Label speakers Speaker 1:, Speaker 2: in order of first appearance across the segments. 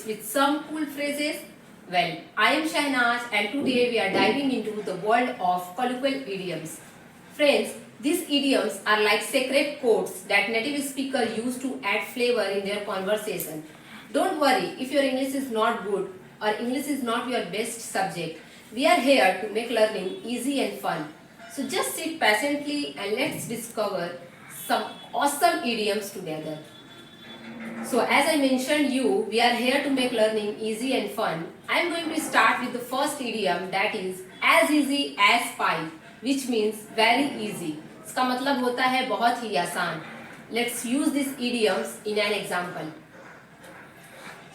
Speaker 1: English with some cool phrases? Well, I am Shahnaz and today we are diving into the world of colloquial idioms. Friends, these idioms are like secret codes that native speakers use to add flavor in their conversation. Don't worry if your English is not good or English is not your best subject. We are here to make learning easy and fun. So just sit patiently and let's discover some awesome idioms together. So as I mentioned you, we are here to make learning easy and fun. I am going to start with the first idiom that is as easy as pie, which means very easy. इसका मतलब होता है बहुत ही आसान. Let's use these idioms in an example.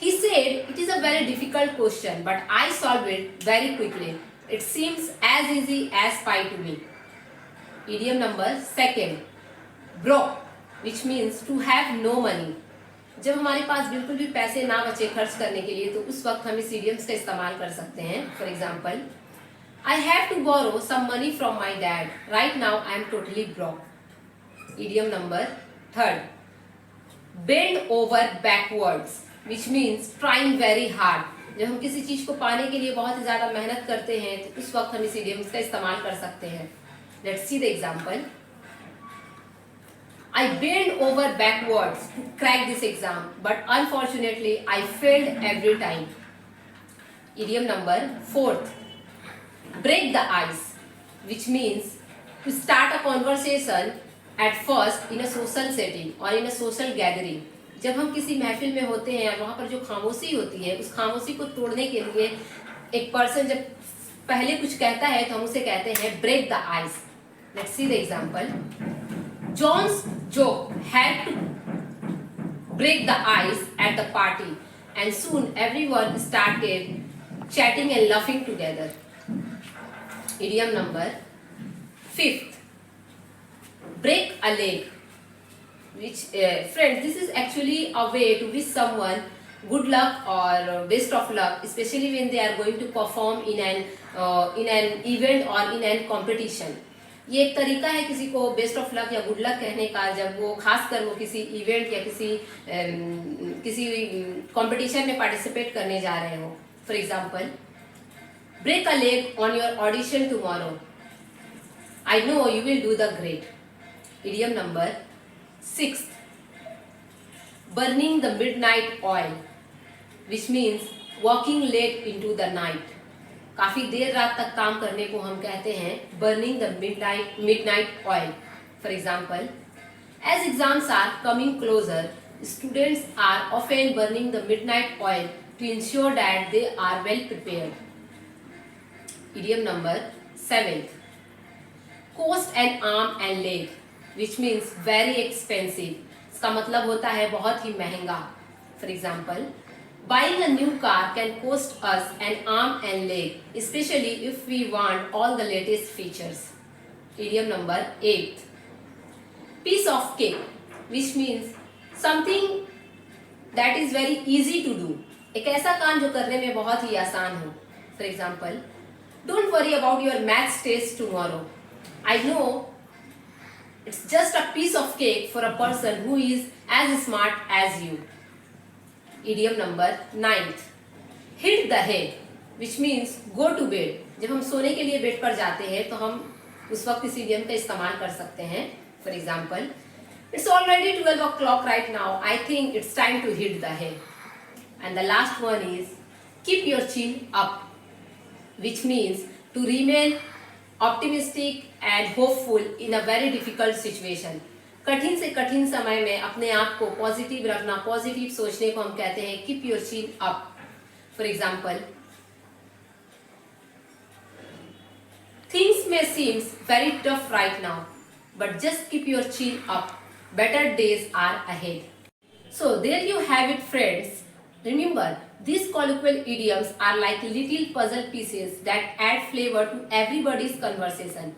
Speaker 1: He said it is a very difficult question, but I solved it very quickly. It seems as easy as pie to me. Idiom number second, broke, which means to have no money. जब हमारे पास बिल्कुल भी पैसे ना बचे खर्च करने के लिए तो उस वक्त हम इस idioms का इस्तेमाल कर सकते हैं. For example, I have to borrow some money from my dad. Right now I am totally broke. Idiom number third, bend over backwards, which means trying very hard. जब हम किसी चीज को पाने के लिए बहुत ही ज्यादा मेहनत करते हैं तो उस वक्त हम इस idioms का इस्तेमाल कर सकते हैं. Let's see the example. I bent over backwards to crack this exam, but unfortunately I failed every time. Idiom number fourth, break the ice, which means to start a conversation at first in a social setting or in a social gathering. जब हम किसी महफिल में होते हैं वहाँ पर जो खामोशी होती है उस खामोशी को तोड़ने के लिए एक पर्सन जब पहले कुछ कहता है तो हम उसे कहते हैं break the ice. Let's see the example. John's joke had to break the ice at the party, and soon everyone started chatting and laughing together. Idiom number fifth, break a leg. Which friends, this is actually a way to wish someone good luck or best of luck, especially when they are going to perform in an event or in an competition. ये एक तरीका है किसी को best of luck या good luck कहने का जब वो खासकर वो किसी इवेंट या किसी कंपटीशन में पार्टिसिपेट करने जा रहे हो. For example, break a leg on your audition tomorrow. I know you will do the great. Idiom number sixth, burning the midnight oil, which means walking late into the night. काफी देर रात तक काम करने को हम कहते हैं burning the midnight oil. For example, as exams are coming closer, students are often burning the midnight oil to ensure that they are well prepared. Idiom number seventh, cost an arm and leg, which means very expensive. इसका मतलब होता है बहुत ही महंगा. For example, buying a new car can cost us an arm and leg, especially if we want all the latest features. Idiom number 8, piece of cake, which means something that is very easy to do. एक ऐसा काम जो करने में बहुत ही आसान हो. For example, don't worry about your maths test tomorrow. I know it's just a piece of cake for a person who is as smart as you. Idiom number 9th, hit the head, which means go to bed. जब हम सोने के लिए bed पर जाते हैं तो हम उस वक्त इस idiom का इस्तेमाल कर सकते हैं. For example, it's already 12 o'clock right now. I think it's time to hit the head. And the last one is keep your chin up, which means to remain optimistic and hopeful in a very difficult situation. कठिन से कठिन समय में अपने आप को positive रखना, positive सोचने को हम कहते हैं keep your chin up. For example, things may seems very tough right now but just keep your chin up, better days are ahead. So there you have it friends. Remember, these colloquial idioms are like little puzzle pieces that add flavor to everybody's conversation.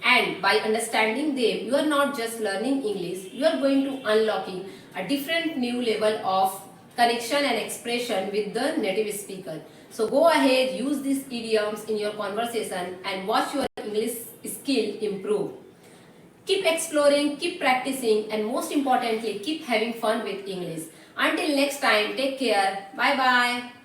Speaker 1: And by understanding them, you are not just learning English, you are going to unlocking a different new level of connection and expression with the native speaker. So go ahead, use these idioms in your conversation and watch your English skill improve. Keep exploring, keep practicing, and most importantly, keep having fun with English. Until next time, take care. Bye bye.